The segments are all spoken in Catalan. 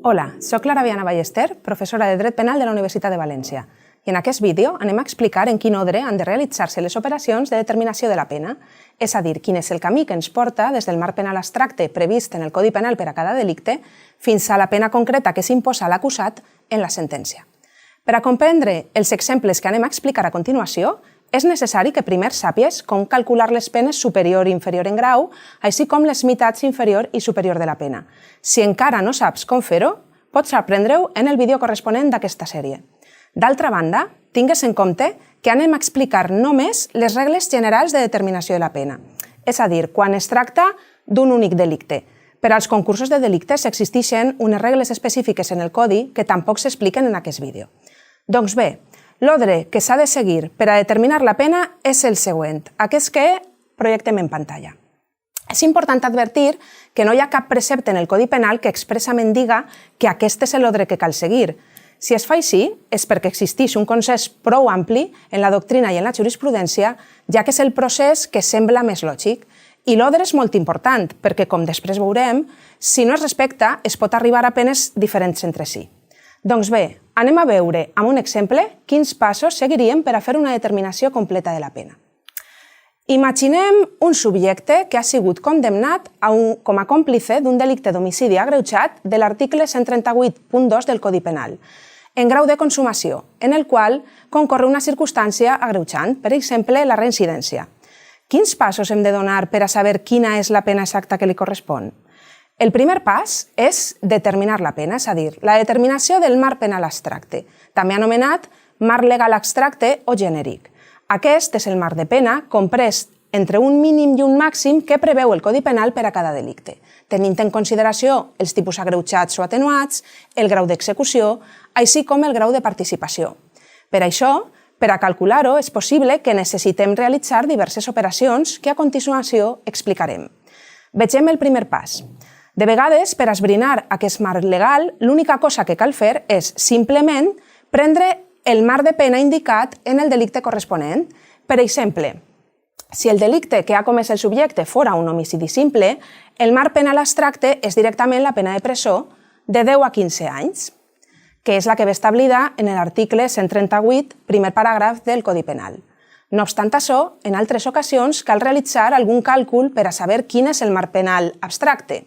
Hola, soc Clara Viana Ballester, professora de Dret Penal de la Universitat de València. I en aquest vídeo anem a explicar en quin ordre han de realitzar-se les operacions de determinació de la pena, és a dir, quin és el camí que ens porta des del marc penal abstracte previst en el Codi Penal per a cada delicte fins a la pena concreta que s'imposa a l'acusat en la sentència. Per a comprendre els exemples que anem a explicar a continuació, és necessari que primer sàpies com calcular les penes superior i inferior en grau, així com les meitats inferior i superior de la pena. Si encara no saps com fer-ho, pots aprendre-ho en el vídeo corresponent d'aquesta sèrie. D'altra banda, tingues en compte que anem a explicar només les regles generals de determinació de la pena, és a dir, quan es tracta d'un únic delicte. Per als concursos de delictes existeixen unes regles específiques en el Codi que tampoc s'expliquen en aquest vídeo. Doncs bé, l'ordre que s'ha de seguir per a determinar la pena és el següent, aquest que projectem en pantalla. És important advertir que no hi ha cap precepte en el Codi Penal que expressament diga que aquest és l'ordre que cal seguir. Si es fa així, és perquè existeix un consens prou ampli en la doctrina i en la jurisprudència, ja que és el procés que sembla més lògic. I l'ordre és molt important, perquè, com després veurem, si no es respecta, es pot arribar a penes diferents entre si. Doncs bé, anem a veure amb un exemple quins passos seguiríem per a fer una determinació completa de la pena. Imaginem un subjecte que ha sigut condemnat com a còmplice d'un delicte d'homicidi agreujat de l'article 138.2 del Codi Penal, en grau de consumació, en el qual concorre una circumstància agreujant, per exemple, la reincidència. Quins passos hem de donar per a saber quina és la pena exacta que li correspon? El primer pas és determinar la pena, és a dir, la determinació del marc penal abstracte, també anomenat marc legal abstracte o genèric. Aquest és el marc de pena comprès entre un mínim i un màxim que preveu el Codi Penal per a cada delicte, tenint en consideració els tipus agreujats o atenuats, el grau d'execució, així com el grau de participació. Per això, per a calcular-ho, és possible que necessitem realitzar diverses operacions que a continuació explicarem. Vegem el primer pas. De vegades, per esbrinar aquest marc legal, l'única cosa que cal fer és simplement prendre el marc de pena indicat en el delicte corresponent. Per exemple, si el delicte que ha comès el subjecte fora un homicidi simple, el marc penal abstracte és directament la pena de presó de 10 a 15 anys, que és la que ve establida en l'article 138, primer paràgraf del Codi Penal. No obstant això, en altres ocasions cal realitzar algun càlcul per a saber quin és el marc penal abstracte.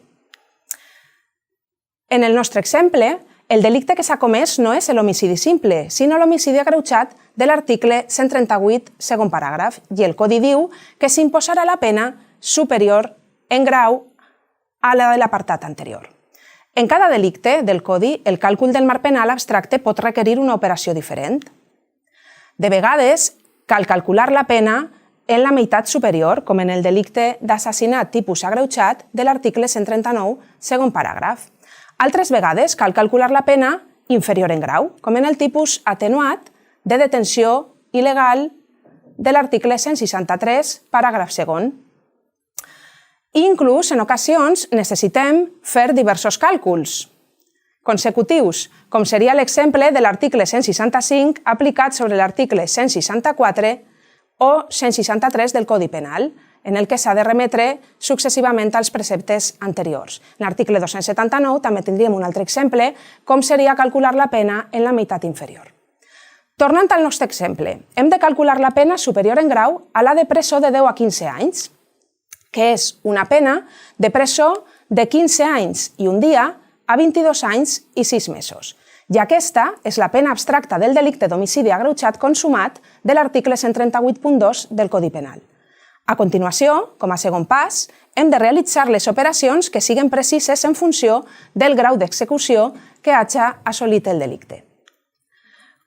En el nostre exemple, el delicte que s'ha comès no és l'homicidi simple, sinó l'homicidi agreujat de l'article 138, segon paràgraf, i el Codi diu que s'imposarà la pena superior en grau a la de l'apartat anterior. En cada delicte del Codi, el càlcul del marc penal abstracte pot requerir una operació diferent. De vegades, cal calcular la pena en la meitat superior, com en el delicte d'assassinat tipus agreujat de l'article 139, segon paràgraf. Altres vegades cal calcular la pena inferior en grau, com en el tipus atenuat de detenció il·legal de l'article 163, paràgraf segon. I inclús, en ocasions, necessitem fer diversos càlculs consecutius, com seria l'exemple de l'article 165 aplicat sobre l'article 164 o 163 del Codi Penal, en el que s'ha de remetre successivament als preceptes anteriors. En l'article 279 també tindríem un altre exemple, com seria calcular la pena en la meitat inferior. Tornant al nostre exemple, hem de calcular la pena superior en grau a la de presó de 10 a 15 anys, que és una pena de presó de 15 anys i un dia a 22 anys i 6 mesos. I aquesta és la pena abstracta del delicte d'homicidi agreujat consumat de l'article 138.2 del Codi Penal. A continuació, com a segon pas, hem de realitzar les operacions que siguen precises en funció del grau d'execució que hagi assolit el delicte.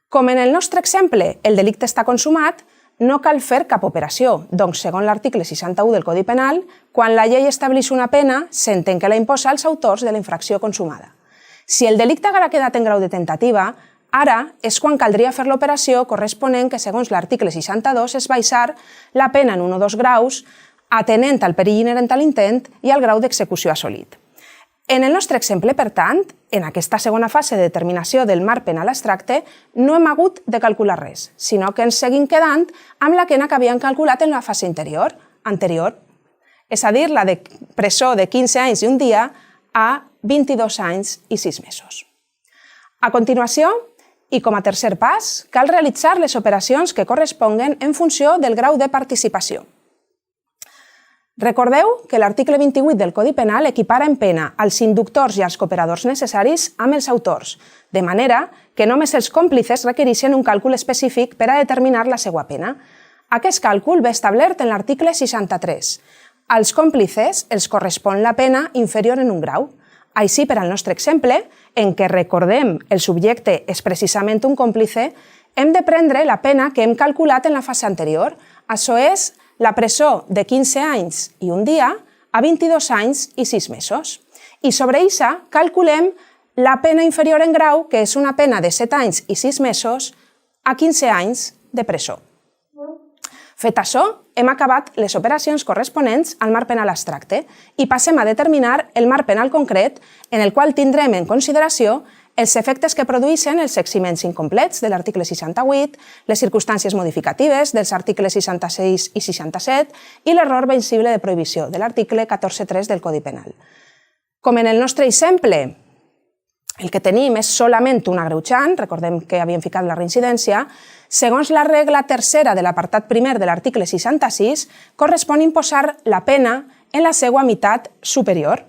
Com en el nostre exemple el delicte està consumat, no cal fer cap operació, doncs, segons l'article 61 del Codi Penal, quan la llei estableix una pena, s'entén que la imposa als autors de la infracció consumada. Si el delicte haguera quedat en grau de tentativa, ara és quan caldria fer l'operació corresponent que, segons l'article 62, es baixar la pena en 1 o 2 graus, atenent al perill inherent a l'intent i al grau d'execució assolit. En el nostre exemple, per tant, en aquesta segona fase de determinació del marc penal abstracte, no hem hagut de calcular res, sinó que ens seguim quedant amb la pena que havíem calculat en la fase anterior, anterior, és a dir, la de presó de 15 anys i un dia a 22 anys i 6 mesos. A continuació, i com a tercer pas, cal realitzar les operacions que corresponguen en funció del grau de participació. Recordeu que l'article 28 del Codi Penal equipara en pena als inductors i als cooperadors necessaris amb els autors, de manera que només els còmplices requereixen un càlcul específic per a determinar la seva pena. Aquest càlcul ve establert en l'article 63. Als còmplices els correspon la pena inferior en un grau. Així, per al nostre exemple, en què recordem el subjecte és precisament un còmplice, hem de prendre la pena que hem calculat en la fase anterior. Això és la presó de 15 anys i un dia a 22 anys i 6 mesos. I sobre això calculem la pena inferior en grau, que és una pena de 7 anys i 6 mesos a 15 anys de presó. Fet això, hem acabat les operacions corresponents al marc penal abstracte i passem a determinar el marc penal concret, en el qual tindrem en consideració els efectes que produeixen els eximents incomplets de l'article 68, les circumstàncies modificatives dels articles 66 i 67 i l'error vencible de prohibició de l'article 14.3 del Codi Penal. Com en el nostre exemple, el que tenim és solament un agreujant, recordem que havíem ficat la reincidència, segons la regla tercera de l'apartat primer de l'article 66, correspon imposar la pena en la seva meitat superior.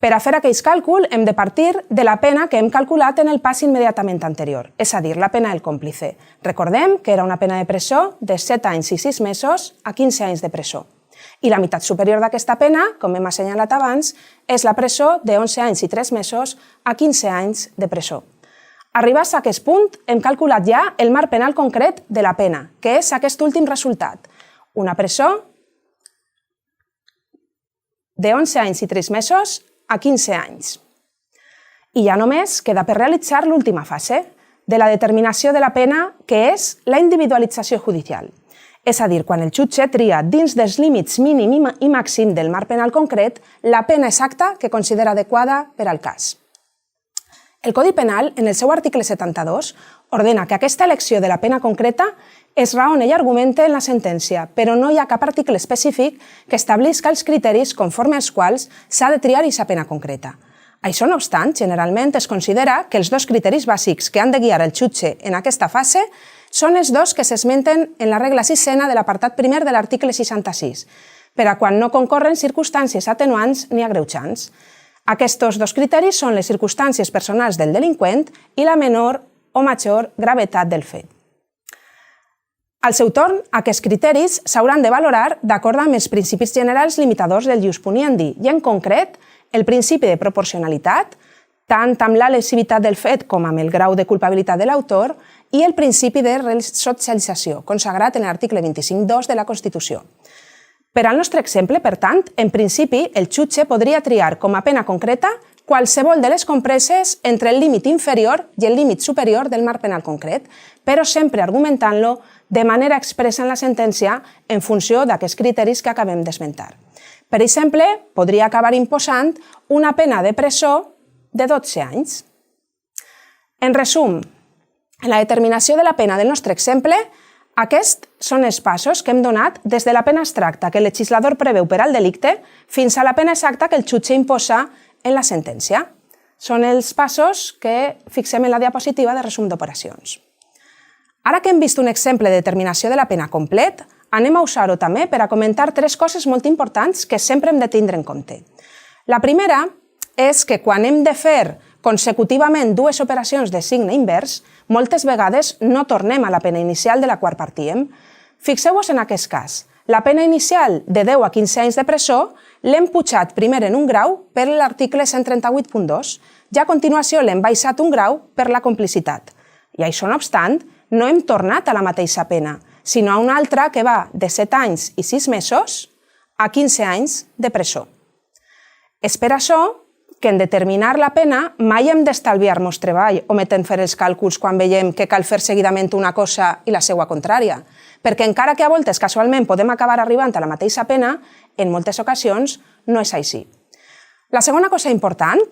Per a fer aquell càlcul hem de partir de la pena que hem calculat en el pas immediatament anterior, és a dir, la pena del còmplice. Recordem que era una pena de presó de 7 anys i 6 mesos a 15 anys de presó. I la meitat superior d'aquesta pena, com hem assenyalat abans, és la presó de 11 anys i 3 mesos a 15 anys de presó. Arribats a aquest punt, hem calculat ja el marc penal concret de la pena, que és aquest últim resultat. Una presó de 11 anys i 3 mesos a 15 anys. I ja només queda per realitzar l'última fase de la determinació de la pena, que és la individualització judicial. És a dir, quan el jutge tria dins dels límits mínim i màxim del marc penal concret la pena exacta que considera adequada per al cas. El Codi Penal, en el seu article 72, ordena que aquesta elecció de la pena concreta es raona i argumenta en la sentència, però no hi ha cap article específic que establisca els criteris conforme als quals s'ha de triar aquesta pena concreta. Això no obstant, generalment es considera que els dos criteris bàsics que han de guiar el jutge en aquesta fase són els dos que s'esmenten en la regla sisena de l'apartat primer de l'article 66, per a quan no concorren circumstàncies atenuants ni agreujants. Aquests dos criteris són les circumstàncies personals del delinqüent i la menor o major gravetat del fet. Al seu torn, aquests criteris s'hauran de valorar d'acord amb els principis generals limitadors del ius puniendi i, en concret, el principi de proporcionalitat, tant amb la lesivitat del fet com amb el grau de culpabilitat de l'autor, i el principi de resocialització, consagrat en l'article 25.2 de la Constitució. Per al nostre exemple, per tant, en principi, el jutge podria triar com a pena concreta qualsevol de les compreses entre el límit inferior i el límit superior del marc penal concret, però sempre argumentant-lo de manera expressa en la sentència en funció d'aquests criteris que acabem d'esmentar. Per exemple, podria acabar imposant una pena de presó de 12 anys. En resum, en la determinació de la pena del nostre exemple, aquests són els passos que hem donat des de la pena abstracta que el legislador preveu per al delicte fins a la pena exacta que el jutge imposa en la sentència. Són els passos que fixem en la diapositiva de resum d'operacions. Ara que hem vist un exemple de determinació de la pena complet, anem a usar-ho també per a comentar 3 coses molt importants que sempre hem de tindre en compte. La primera és que quan hem de fer consecutivament 2 operacions de signe invers, moltes vegades no tornem a la pena inicial de la qual partíem. Fixeu-vos en aquest cas. La pena inicial de 10 a 15 anys de presó l'hem pujat primer en un grau per l'article 138.2 i a continuació l'hem baixat un grau per la complicitat. I això no obstant, no hem tornat a la mateixa pena, sinó a una altra que va de 7 anys i 6 mesos a 15 anys de presó. És per això que en determinar la pena mai hem d'estalviar-nos treball ometent fer els càlculs quan veiem que cal fer seguidament una cosa i la seva contrària, perquè encara que a voltes casualment podem acabar arribant a la mateixa pena, en moltes ocasions no és així. La segona cosa important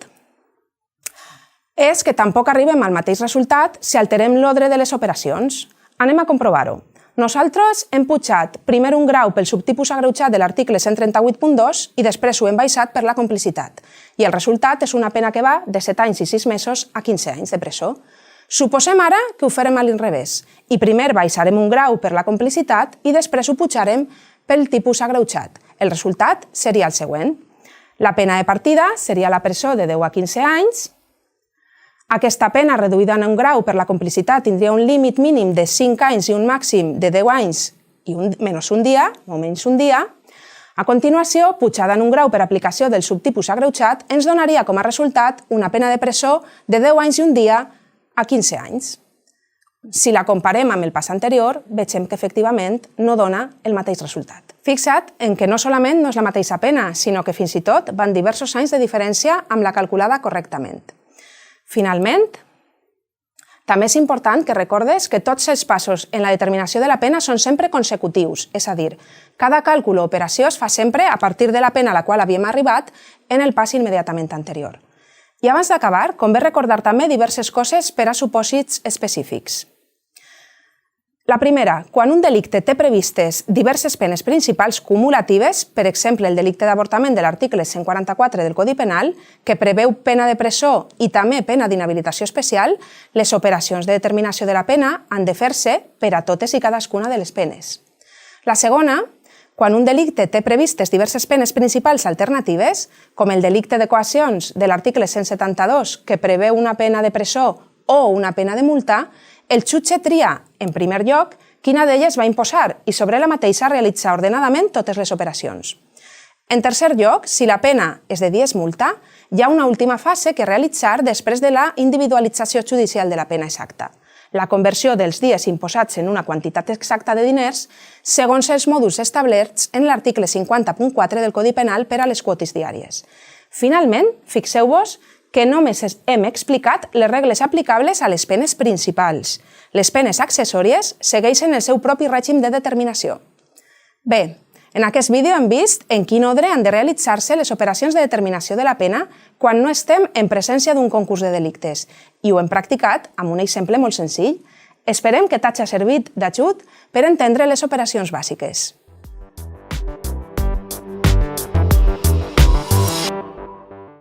és que tampoc arribem al mateix resultat si alterem l'ordre de les operacions. Anem a comprovar-ho. Nosaltres hem pujat primer un grau pel subtipus agreujat de l'article 138.2 i després ho hem baixat per la complicitat. I el resultat és una pena que va de 7 anys i 6 mesos a 15 anys de presó. Suposem ara que ho farem a l'inrevés i primer baixarem un grau per la complicitat i després ho pujarem pel tipus agreujat. El resultat seria el següent. La pena de partida seria la presó de 10 a 15 anys. Aquesta pena reduïda en un grau per la complicitat tindria un límit mínim de 5 anys i un màxim de 10 anys i menys un dia, o menys un dia. A continuació, pujada en un grau per aplicació del subtipus agreujat, ens donaria com a resultat una pena de presó de 10 anys i un dia a 15 anys. Si la comparem amb el pas anterior, veiem que efectivament no dona el mateix resultat. Fixa't en que no solament no és la mateixa pena, sinó que fins i tot van diversos anys de diferència amb la calculada correctament. Finalment, també és important que recordes que tots els passos en la determinació de la pena són sempre consecutius, és a dir, cada càlcul o operació es fa sempre a partir de la pena a la qual havíem arribat en el pas immediatament anterior. I abans d'acabar, convé recordar també diverses coses per a supòsits específics. La primera, quan un delicte té previstes diverses penes principals cumulatives, per exemple el delicte d'avortament de l'article 144 del Codi Penal, que preveu pena de presó i també pena d'inhabilitació especial, les operacions de determinació de la pena han de fer-se per a totes i cadascuna de les penes. La segona, quan un delicte té previstes diverses penes principals alternatives, com el delicte de coaccions de l'article 172, que preveu una pena de presó o una pena de multa, el jutge tria, en primer lloc, quina d'elles va imposar i sobre la mateixa realitzar ordenadament totes les operacions. En tercer lloc, si la pena és de dies multa, hi ha una última fase que realitzar després de la individualització judicial de la pena exacta, la conversió dels dies imposats en una quantitat exacta de diners segons els mòduls establerts en l'article 50.4 del Codi Penal per a les quotes diàries. Finalment, fixeu-vos que només hem explicat les regles aplicables a les penes principals. Les penes accessòries segueixen el seu propi règim de determinació. Bé, en aquest vídeo hem vist en quin ordre han de realitzar-se les operacions de determinació de la pena quan no estem en presència d'un concurs de delictes i ho hem practicat amb un exemple molt senzill. Esperem que t'hagi servit d'ajut per entendre les operacions bàsiques.